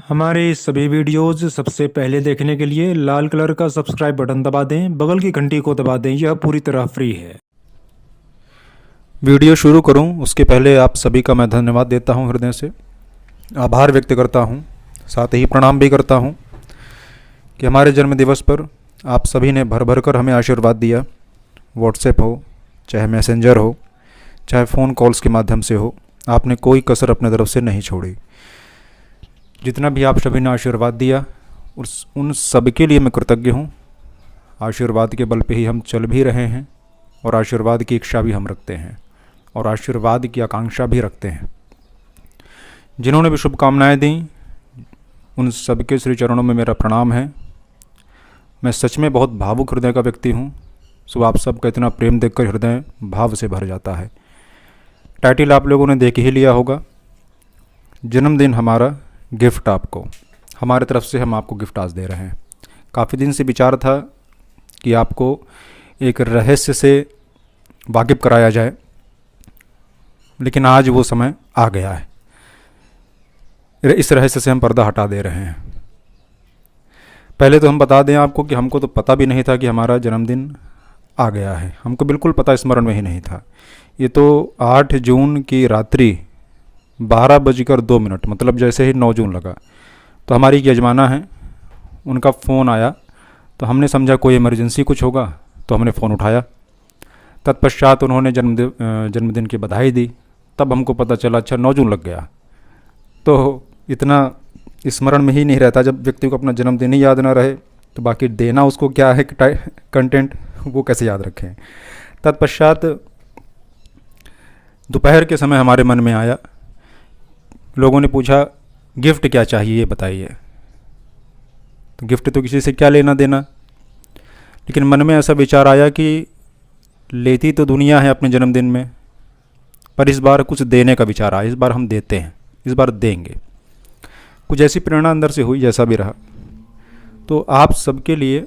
हमारे सभी वीडियोज़ सबसे पहले देखने के लिए लाल कलर का सब्सक्राइब बटन दबा दें, बगल की घंटी को दबा दें। यह पूरी तरह फ्री है। वीडियो शुरू करूं उसके पहले आप सभी का मैं धन्यवाद देता हूं, हृदय से आभार व्यक्त करता हूं, साथ ही प्रणाम भी करता हूं कि हमारे जन्मदिवस पर आप सभी ने भर भर कर हमें आशीर्वाद दिया। व्हाट्सएप हो, चाहे मैसेंजर हो, चाहे फ़ोन कॉल्स के माध्यम से हो, आपने कोई कसर अपने तरफ से नहीं छोड़ी। जितना भी आप सभी ने आशीर्वाद दिया उन सब के लिए मैं कृतज्ञ हूँ। आशीर्वाद के बल पे ही हम चल भी रहे हैं और आशीर्वाद की इच्छा भी हम रखते हैं और आशीर्वाद की आकांक्षा भी रखते हैं। जिन्होंने भी शुभकामनाएं दी उन सबके श्री चरणों में मेरा प्रणाम है। मैं सच में बहुत भावुक हृदय का व्यक्ति हूँ, सो आप सबका इतना प्रेम देखकर हृदय भाव से भर जाता है। टाइटल आप लोगों ने देख ही लिया होगा, जन्मदिन हमारा, गिफ्ट आपको। हमारे तरफ से हम आपको गिफ्ट आज दे रहे हैं। काफ़ी दिन से विचार था कि आपको एक रहस्य से वाकिफ़ कराया जाए, लेकिन आज वो समय आ गया है। इस रहस्य से हम पर्दा हटा दे रहे हैं। पहले तो हम बता दें आपको कि हमको तो पता भी नहीं था कि हमारा जन्मदिन आ गया है। हमको बिल्कुल पता स्मरण में ही नहीं था। ये तो 8 जून की रात्रि 12:02, मतलब जैसे ही 9 जून लगा तो हमारी एक यजमाना है, उनका फ़ोन आया तो हमने समझा कोई इमरजेंसी कुछ होगा, तो हमने फ़ोन उठाया। तत्पश्चात उन्होंने जन्मदिन की बधाई दी। तब हमको पता चला अच्छा 9 जून लग गया। तो इतना स्मरण में ही नहीं रहता। जब व्यक्ति को अपना जन्मदिन ही याद ना रहे तो बाकी देना उसको क्या है कंटेंट, वो कैसे याद रखें। तत्पश्चात दोपहर के समय हमारे मन में आया, लोगों ने पूछा गिफ्ट क्या चाहिए ये बताइए। तो गिफ्ट तो किसी से क्या लेना देना, लेकिन मन में ऐसा विचार आया कि लेती तो दुनिया है अपने जन्मदिन में, पर इस बार कुछ देने का विचार आया। इस बार हम देते हैं, इस बार देंगे। कुछ ऐसी प्रेरणा अंदर से हुई, जैसा भी रहा। तो आप सबके लिए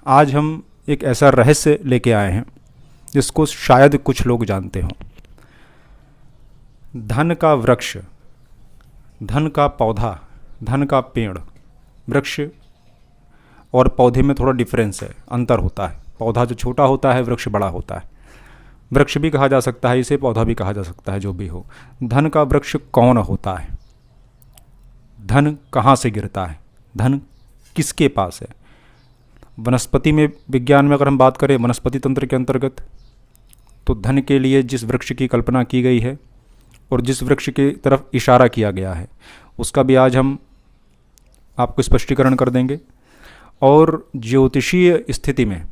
आज हम एक ऐसा रहस्य लेके आए हैं जिसको शायद कुछ लोग जानते हों। धन का वृक्ष, धन का पौधा, धन का पेड़। वृक्ष और पौधे में थोड़ा डिफरेंस है, अंतर होता है। पौधा जो छोटा होता है, वृक्ष बड़ा होता है। वृक्ष भी कहा जा सकता है इसे, पौधा भी कहा जा सकता है, जो भी हो। धन का वृक्ष कौन होता है? धन कहाँ से गिरता है? धन किसके पास है? वनस्पति में, विज्ञान में अगर हम बात करें वनस्पति तंत्र के अंतर्गत, तो धन के लिए जिस वृक्ष की कल्पना की गई है और जिस वृक्ष की तरफ इशारा किया गया है, उसका भी आज हम आपको स्पष्टीकरण कर देंगे। और ज्योतिषीय स्थिति में,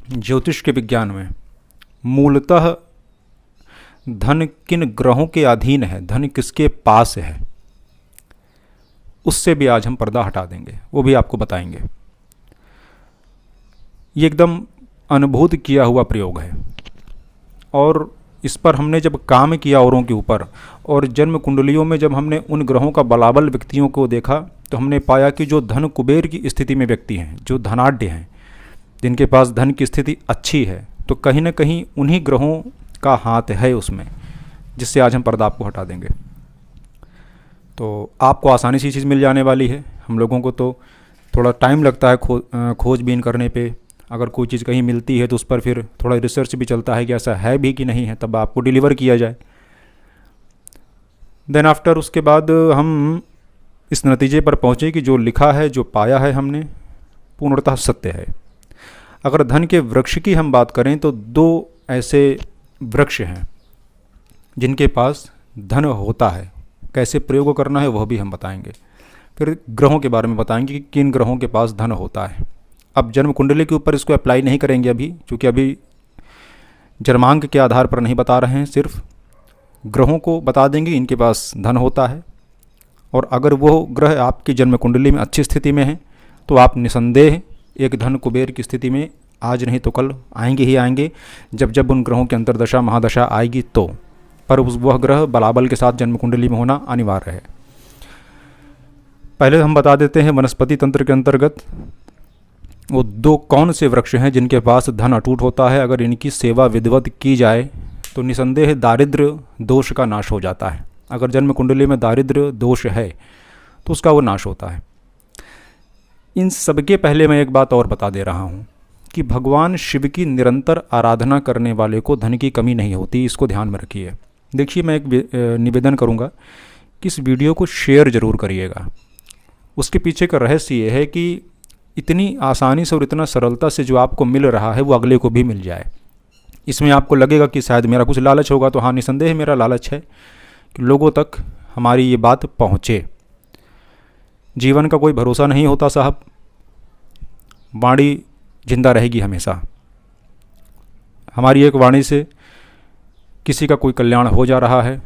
ज्योतिष के विज्ञान में मूलतः धन किन ग्रहों के अधीन है, धन किसके पास है, उससे भी आज हम पर्दा हटा देंगे, वो भी आपको बताएंगे। ये एकदम अनुभूत किया हुआ प्रयोग है और इस पर हमने जब काम किया औरों के ऊपर, और जन्म कुंडलियों में जब हमने उन ग्रहों का बलाबल व्यक्तियों को देखा, तो हमने पाया कि जो धन कुबेर की स्थिति में व्यक्ति हैं, जो धनाढ्य हैं, जिनके पास धन की स्थिति अच्छी है, तो कहीं ना कहीं उन्हीं ग्रहों का हाथ है उसमें, जिससे आज हम पर्दा आपको हटा देंगे। तो आपको आसानी से चीज़ मिल जाने वाली है। हम लोगों को तो थोड़ा टाइम लगता है खोजबीन करने पे। अगर कोई चीज़ कहीं मिलती है तो उस पर फिर थोड़ा रिसर्च भी चलता है कि ऐसा है भी कि नहीं है, तब आपको डिलीवर किया जाए। देन आफ्टर उसके बाद हम इस नतीजे पर पहुँचे कि जो लिखा है, जो पाया है हमने, पूर्णतः सत्य है। अगर धन के वृक्ष की हम बात करें तो 2 ऐसे वृक्ष हैं जिनके पास धन होता है। कैसे प्रयोग करना है वह भी हम बताएंगे। फिर ग्रहों के बारे में बताएंगे कि किन ग्रहों के पास धन होता है। अब जन्म कुंडली के ऊपर इसको अप्लाई नहीं करेंगे अभी, क्योंकि अभी जन्मांक के आधार पर नहीं बता रहे हैं, सिर्फ ग्रहों को बता देंगे इनके पास धन होता है। और अगर वो ग्रह आपकी जन्म कुंडली में अच्छी स्थिति में है तो आप निसंदेह एक धन कुबेर की स्थिति में आज नहीं तो कल आएंगे ही आएंगे, जब जब उन ग्रहों की अंतर्दशा महादशा आएगी तो। पर वह ग्रह बलाबल के साथ जन्म कुंडली में होना अनिवार्य है। पहले हम बता देते हैं वनस्पति तंत्र के अंतर्गत वो 2 कौन से वृक्ष हैं जिनके पास धन अटूट होता है। अगर इनकी सेवा विधिवत की जाए तो निसंदेह दारिद्र्य दोष का नाश हो जाता है। अगर जन्म कुंडली में दारिद्र्य दोष है तो उसका वो नाश होता है। इन सबके पहले मैं एक बात और बता दे रहा हूँ कि भगवान शिव की निरंतर आराधना करने वाले को धन की कमी नहीं होती, इसको ध्यान में रखिए। देखिए, मैं एक निवेदन करूँगा कि इस वीडियो को शेयर ज़रूर करिएगा। उसके पीछे का रहस्य ये है कि इतनी आसानी से और इतना सरलता से जो आपको मिल रहा है वो अगले को भी मिल जाए। इसमें आपको लगेगा कि शायद मेरा कुछ लालच होगा, तो हाँ, निसंदेह मेरा लालच है कि लोगों तक हमारी ये बात पहुँचे। जीवन का कोई भरोसा नहीं होता साहब, वाणी जिंदा रहेगी हमेशा। हमारी एक वाणी से किसी का कोई कल्याण हो जा रहा है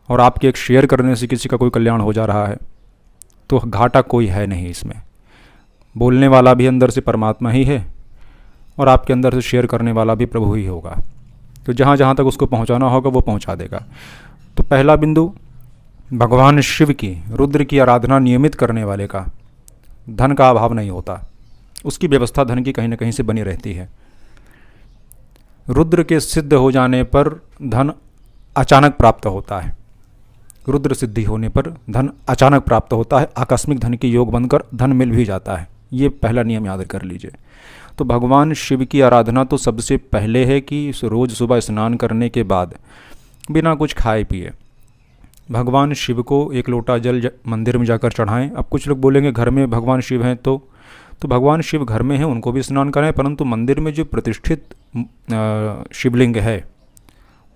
और आपके एक शेयर करने से किसी का कोई कल्याण हो जा रहा है, तो घाटा कोई है नहीं इसमें। बोलने वाला भी अंदर से परमात्मा ही है और आपके अंदर से शेयर करने वाला भी प्रभु ही होगा। तो जहाँ जहाँ तक उसको पहुँचाना होगा वो पहुँचा देगा। तो पहला बिंदु, भगवान शिव की, रुद्र की आराधना नियमित करने वाले का धन का अभाव नहीं होता, उसकी व्यवस्था धन की कहीं ना कहीं से बनी रहती है। रुद्र के सिद्ध हो जाने पर धन अचानक प्राप्त होता है। रुद्र सिद्धि होने पर धन अचानक प्राप्त होता है, आकस्मिक धन के योग बनकर धन मिल भी जाता है। ये पहला नियम याद कर लीजिए। तो भगवान शिव की आराधना तो सबसे पहले है कि रोज़ सुबह स्नान करने के बाद बिना कुछ खाए पिए भगवान शिव को एक लोटा जल मंदिर में जाकर चढ़ाएं। अब कुछ लोग बोलेंगे घर में भगवान शिव हैं तो भगवान शिव घर में हैं, उनको भी स्नान कराएं, परंतु मंदिर में जो प्रतिष्ठित शिवलिंग है,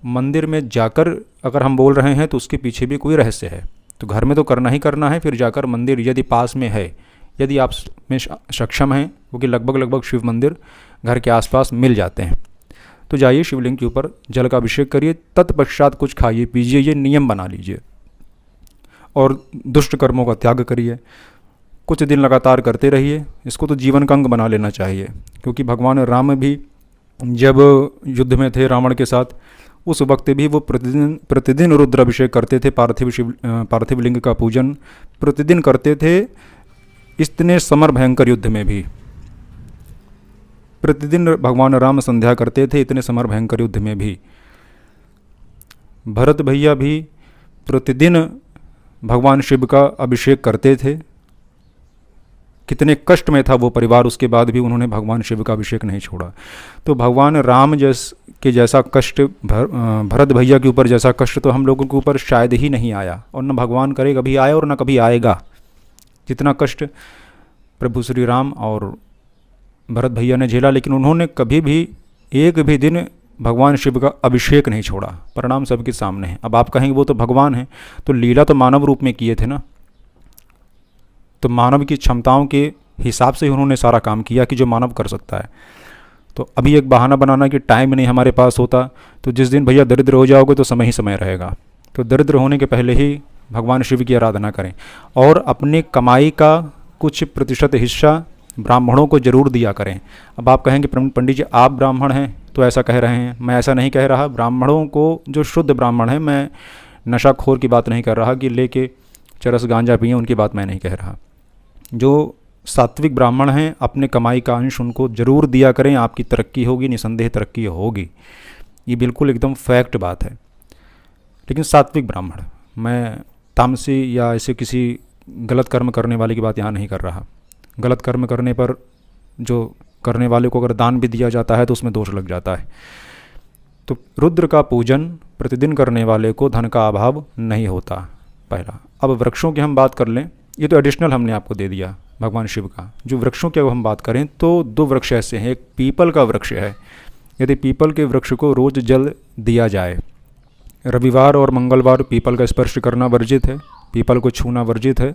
मंदिर में जाकर अगर हम बोल रहे हैं तो उसके पीछे भी कोई रहस्य है। तो घर में तो करना ही करना है, फिर जाकर मंदिर यदि पास में है, यदि आप में सक्षम हैं, क्योंकि लगभग शिव मंदिर घर के आसपास मिल जाते हैं, तो जाइए शिवलिंग के ऊपर जल का अभिषेक करिए, तत्पश्चात कुछ खाइए पीजिए, ये नियम बना लीजिए और दुष्ट कर्मों का त्याग करिए। कुछ दिन लगातार करते रहिए, इसको तो जीवन का अंग बना लेना चाहिए। क्योंकि भगवान राम भी जब युद्ध में थे रावण के साथ, उस वक्त भी वो प्रतिदिन रुद्र अभिषेक करते थे, पार्थिव लिंग का पूजन प्रतिदिन करते थे। इतने समर भयंकर युद्ध में भी प्रतिदिन भगवान राम संध्या करते थे, इतने समर भयंकर युद्ध में भी भरत भैया भी प्रतिदिन भगवान शिव का अभिषेक करते थे। कितने कष्ट में था वो परिवार, उसके बाद भी उन्होंने भगवान शिव का अभिषेक नहीं छोड़ा। तो भगवान राम जैसा कष्ट भरत भैया के ऊपर जैसा कष्ट तो हम लोगों के ऊपर शायद ही नहीं आया, और न भगवान करे कभी आए और न कभी आएगा। जितना कष्ट प्रभु श्री राम और भरत भैया ने झेला, लेकिन उन्होंने कभी भी एक भी दिन भगवान शिव का अभिषेक नहीं छोड़ा। परिणाम सबके सामने है। अब आप कहेंगे वो तो भगवान है, तो लीला तो मानव रूप में किए थे ना, तो मानव की क्षमताओं के हिसाब से ही उन्होंने सारा काम किया कि जो मानव कर सकता है। तो अभी एक बहाना बनाना कि टाइम नहीं हमारे पास होता, तो जिस दिन भैया दरिद्र हो जाओगे तो समय ही समय रहेगा। तो दरिद्र होने के पहले ही भगवान शिव की आराधना करें और अपने कमाई का कुछ प्रतिशत हिस्सा ब्राह्मणों को जरूर दिया करें। अब आप कहेंगे पंडित जी आप ब्राह्मण हैं तो ऐसा कह रहे हैं, मैं ऐसा नहीं कह रहा। ब्राह्मणों को, जो शुद्ध ब्राह्मण है, मैं नशाखोर की बात नहीं कर रहा कि लेके चरस गांजा पिए, उनकी बात मैं नहीं कह रहा। जो सात्विक ब्राह्मण हैं अपने कमाई का अंश उनको जरूर दिया करें, आपकी तरक्की होगी, निसंदेह तरक्की होगी, ये बिल्कुल एकदम फैक्ट बात है। लेकिन सात्विक ब्राह्मण, मैं तामसी या ऐसे किसी गलत कर्म करने वाले की बात यहाँ नहीं कर रहा। गलत कर्म करने पर जो करने वाले को अगर दान भी दिया जाता है तो उसमें दोष लग जाता है। तो रुद्र का पूजन प्रतिदिन करने वाले को धन का अभाव नहीं होता, पहला। अब वृक्षों की हम बात कर लें, ये तो एडिशनल हमने आपको दे दिया भगवान शिव का। जो वृक्षों की हम बात करें तो दो वृक्ष ऐसे हैं। एक पीपल का वृक्ष है। यदि पीपल के वृक्ष को रोज़ जल दिया जाए, रविवार और मंगलवार पीपल का स्पर्श करना वर्जित है, पीपल को छूना वर्जित है।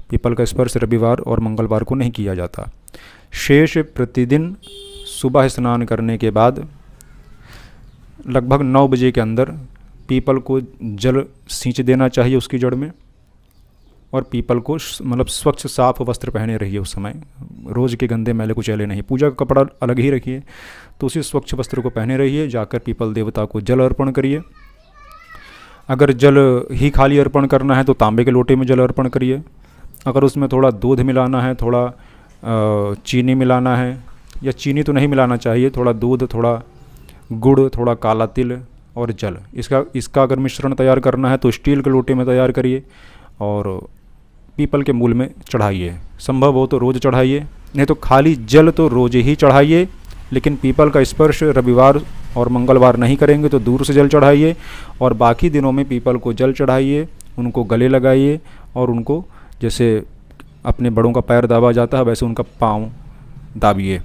पीपल का स्पर्श रविवार और मंगलवार को नहीं किया जाता। शेष प्रतिदिन सुबह स्नान करने के बाद लगभग 9 बजे के अंदर पीपल को जल सींच देना चाहिए उसकी जड़ में, और पीपल को मतलब स्वच्छ साफ वस्त्र पहने रहिए उस समय। रोज़ के गंदे मैले कुचैले नहीं, पूजा का कपड़ा अलग ही रखिए, तो उसी स्वच्छ वस्त्र को पहने रहिए। जाकर पीपल देवता को जल अर्पण करिए। अगर जल ही खाली अर्पण करना है तो तांबे के लोटे में जल अर्पण करिए। अगर उसमें थोड़ा दूध मिलाना है, थोड़ा चीनी मिलाना है, या चीनी तो नहीं मिलाना चाहिए, थोड़ा दूध, थोड़ा गुड़, थोड़ा काला तिल और जल, इसका अगर मिश्रण तैयार करना है तो स्टील के लोटे में तैयार करिए और पीपल के मूल में चढ़ाइए। संभव हो तो रोज़ चढ़ाइए, नहीं तो खाली जल तो रोज़ ही चढ़ाइए, लेकिन पीपल का स्पर्श रविवार और मंगलवार नहीं करेंगे तो दूर से जल चढ़ाइए, और बाकी दिनों में पीपल को जल चढ़ाइए, उनको गले लगाइए, और उनको जैसे अपने बड़ों का पैर दाबा जाता है वैसे उनका पाँव दाबिए,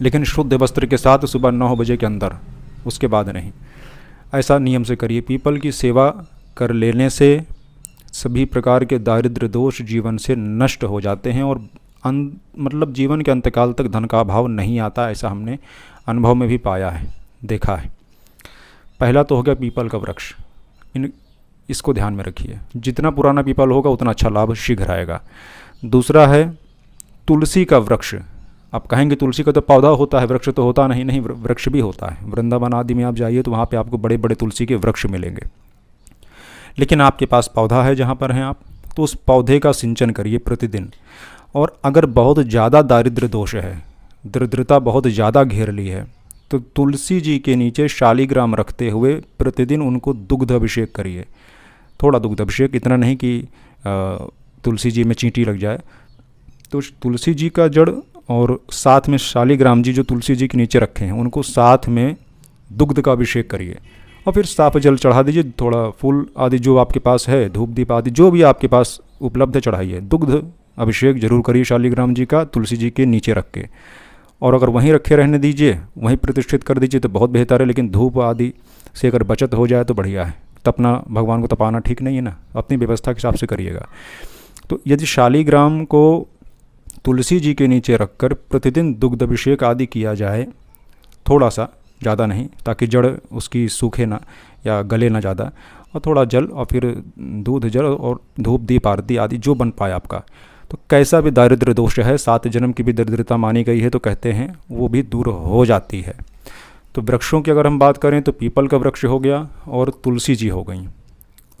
लेकिन शुद्ध वस्त्र के साथ सुबह 9 बजे के अंदर, उसके बाद नहीं। ऐसा नियम से करिए। पीपल की सेवा कर लेने से सभी प्रकार के दारिद्र्य दोष जीवन से नष्ट हो जाते हैं, और मतलब जीवन के अंतकाल तक धन का अभाव नहीं आता। ऐसा हमने अनुभव में भी पाया है, देखा है। पहला तो हो गया पीपल का वृक्ष, इसको ध्यान में रखिए। जितना पुराना पीपल होगा उतना अच्छा लाभ शीघ्र आएगा। दूसरा है तुलसी का वृक्ष। आप कहेंगे तुलसी का तो पौधा होता है, वृक्ष तो होता नहीं। नहीं, वृक्ष भी होता है। वृंदावन आदि में आप जाइए तो वहाँ पे आपको बड़े बड़े तुलसी के वृक्ष मिलेंगे। लेकिन आपके पास पौधा है जहाँ पर हैं आप, तो उस पौधे का सिंचन करिए प्रतिदिन। और अगर बहुत ज़्यादा दारिद्र्य दोष है, दरिद्रता बहुत ज़्यादा घेर ली है, तो तुलसी जी के नीचे शालिग्राम रखते हुए प्रतिदिन उनको दुग्ध अभिषेक करिए। थोड़ा दुग्ध अभिषेक, इतना नहीं कि तुलसी जी में चींटी लग जाए। तो तुलसी जी का जड़ और साथ में शालिग्राम जी जो तुलसी जी के नीचे रखे हैं उनको साथ में दुग्ध का अभिषेक करिए, और फिर साफ जल चढ़ा दीजिए। थोड़ा फूल आदि जो आपके पास है, धूप दीप आदि जो भी आपके पास उपलब्ध है चढ़ाइए। दुग्ध अभिषेक जरूर करिए शालिग्राम जी का तुलसी जी के नीचे रख के, और अगर वहीं रखे रहने दीजिए, वहीं प्रतिष्ठित कर दीजिए तो बहुत बेहतर है। लेकिन धूप आदि से अगर बचत हो जाए तो बढ़िया है। तपना, भगवान को तपाना ठीक नहीं है ना, अपनी व्यवस्था के हिसाब से करिएगा। तो यदि शालिग्राम को तुलसी जी के नीचे रखकर प्रतिदिन दुग्ध अभिषेक आदि किया जाए, थोड़ा सा, ज़्यादा नहीं, ताकि जड़ उसकी सूखे ना या गले ना ज़्यादा, और थोड़ा जल, और फिर दूध, जल और धूप दीप आरती आदि जो बन पाए आपका, तो कैसा भी दारिद्र्य दोष है, 7 जन्म की भी दरिद्रता मानी गई है तो कहते हैं वो भी दूर हो जाती है। तो वृक्षों की अगर हम बात करें तो पीपल का वृक्ष हो गया और तुलसी जी हो गई।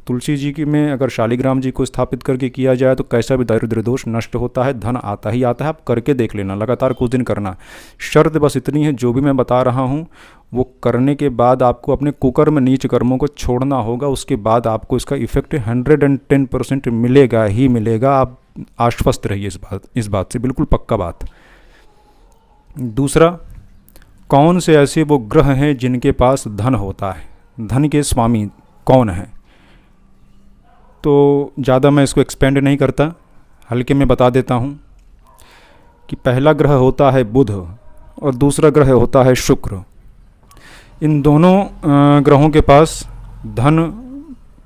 तुलसी जी की में अगर शालिग्राम जी को स्थापित करके किया जाए तो कैसा भी दारिद्र्य दोष नष्ट होता है, धन आता ही आता है। आप करके देख लेना, लगातार कुछ दिन करना। शर्त बस इतनी है, जो भी मैं बता रहा हूँ वो करने के बाद आपको अपने कुकर्म नीच कर्मों को छोड़ना होगा। उसके बाद आपको इसका इफेक्ट 110% मिलेगा ही मिलेगा। आप आश्वस्त रहिए इस बात से, बिल्कुल पक्का बात। दूसरा, कौन से ऐसे वो ग्रह हैं जिनके पास धन होता है, धन के स्वामी कौन है? तो ज़्यादा मैं इसको एक्सपेंड नहीं करता, हल्के में बता देता हूँ कि पहला ग्रह होता है बुध और दूसरा ग्रह होता है शुक्र। इन दोनों ग्रहों के पास धन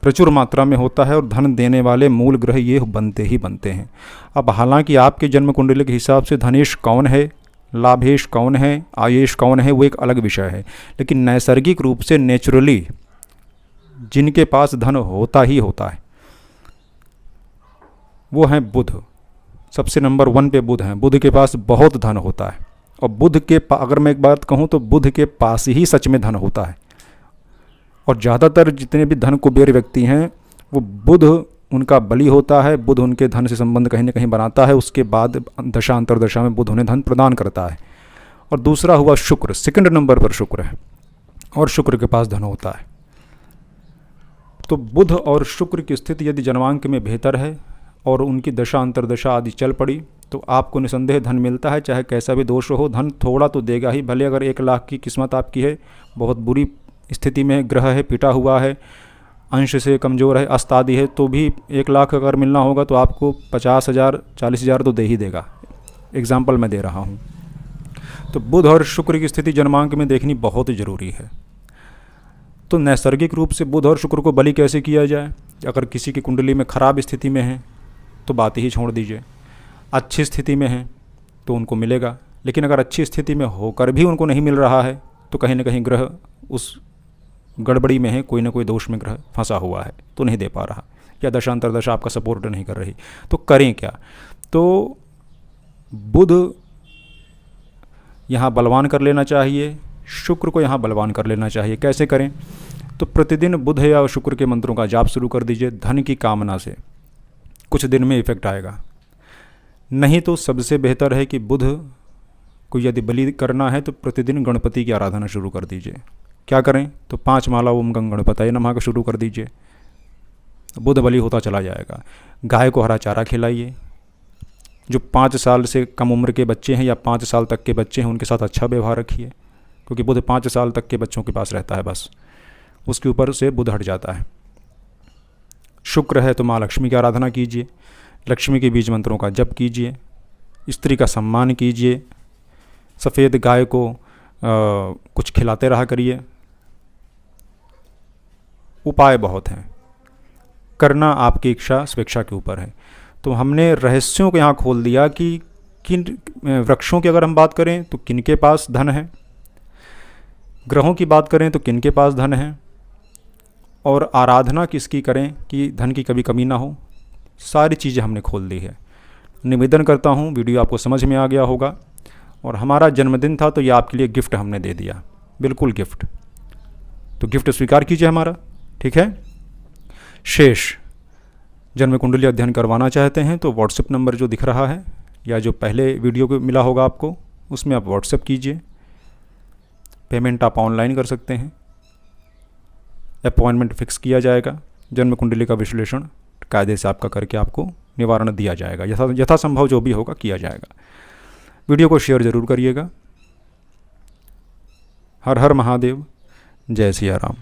प्रचुर मात्रा में होता है, और धन देने वाले मूल ग्रह ये बनते ही बनते हैं। अब हालांकि आपके जन्म कुंडली के हिसाब से धनेश कौन है, लाभेश कौन है, आयेश कौन है, वो एक अलग विषय है। लेकिन नैसर्गिक रूप से नेचुरली जिनके पास धन होता ही होता है वो हैं बुध। सबसे नंबर 1 पे बुध हैं। बुध के पास बहुत धन होता है, और बुध के अगर मैं एक बात कहूँ तो बुध के पास ही सच में धन होता है। और ज़्यादातर जितने भी धन कुबेर व्यक्ति हैं वो बुध उनका बली होता है, बुध उनके धन से संबंध कहीं ना कहीं बनाता है। उसके बाद दशा अंतरदशा में बुध उन्हें धन प्रदान करता है। और दूसरा हुआ शुक्र, सेकंड नंबर पर शुक्र है, और शुक्र के पास धन होता है। तो बुध और शुक्र की स्थिति यदि जन्मांक में बेहतर है और उनकी दशा अंतरदशा आदि चल पड़ी तो आपको निसंदेह धन मिलता है। चाहे कैसा भी दोष हो, धन थोड़ा तो देगा ही। भले अगर 1 लाख की किस्मत आपकी है, बहुत बुरी स्थिति में ग्रह है, पिटा हुआ है, अंश से कमज़ोर है, अस्त आदि है, तो भी 1 लाख अगर मिलना होगा तो आपको 50,000 40,000 तो दे ही देगा। एग्जाम्पल मैं दे रहा हूँ। तो बुध और शुक्र की स्थिति जन्मांक में देखनी बहुत ज़रूरी है। तो नैसर्गिक रूप से बुध और शुक्र को बलि कैसे किया जाए? अगर किसी की कुंडली में खराब स्थिति में है तो बात ही छोड़ दीजिए। अच्छी स्थिति में है तो उनको मिलेगा, लेकिन अगर अच्छी स्थिति में होकर भी उनको नहीं मिल रहा है तो कहीं ना कहीं ग्रह उस गड़बड़ी में है, कोई ना कोई दोष में ग्रह फंसा हुआ है तो नहीं दे पा रहा, या दशा अंतरदशा आपका सपोर्ट नहीं कर रही। तो करें क्या? तो बुध यहाँ बलवान कर लेना चाहिए, शुक्र को यहाँ बलवान कर लेना चाहिए। कैसे करें? तो प्रतिदिन बुध या शुक्र के मंत्रों का जाप शुरू कर दीजिए धन की कामना से। कुछ दिन में इफेक्ट आएगा। नहीं तो सबसे बेहतर है कि बुध को यदि बलि करना है तो प्रतिदिन गणपति की आराधना शुरू कर दीजिए। क्या करें? तो 5 माला ओम गंग गणपतये नमः का शुरू कर दीजिए। बुध बली होता चला जाएगा। गाय को हरा चारा खिलाइए। जो 5 साल से कम उम्र के बच्चे हैं या 5 साल तक के बच्चे हैं उनके साथ अच्छा व्यवहार रखिए, क्योंकि बुध 5 साल तक के बच्चों के पास रहता है, बस उसके ऊपर से बुध हट जाता है। शुक्र है तो माँ लक्ष्मी की आराधना कीजिए, लक्ष्मी के बीज मंत्रों का जप कीजिए, स्त्री का सम्मान कीजिए, सफ़ेद गाय को कुछ खिलाते रहा करिए। उपाय बहुत हैं, करना आपकी इच्छा स्वेच्छा के ऊपर है। तो हमने रहस्यों को यहाँ खोल दिया कि किन वृक्षों की अगर हम बात करें तो किन के पास धन है, ग्रहों की बात करें तो किन के पास धन है, और आराधना किसकी करें कि धन की कभी कमी ना हो। सारी चीज़ें हमने खोल दी है। निवेदन करता हूँ वीडियो आपको समझ में आ गया होगा। और हमारा जन्मदिन था तो ये आपके लिए गिफ्ट हमने दे दिया, बिल्कुल गिफ्ट। तो गिफ्ट स्वीकार कीजिए हमारा, ठीक है। शेष जन्म कुंडली अध्ययन करवाना चाहते हैं तो व्हाट्सएप नंबर जो दिख रहा है या जो पहले वीडियो को मिला होगा आपको, उसमें आप व्हाट्सएप कीजिए। पेमेंट आप ऑनलाइन कर सकते हैं। अपॉइंटमेंट फिक्स किया जाएगा। जन्म कुंडली का विश्लेषण कायदे से आपका करके आपको निवारण दिया जाएगा, यथासंभव जो भी होगा किया जाएगा। वीडियो को शेयर ज़रूर करिएगा। हर हर महादेव, जय सिया राम।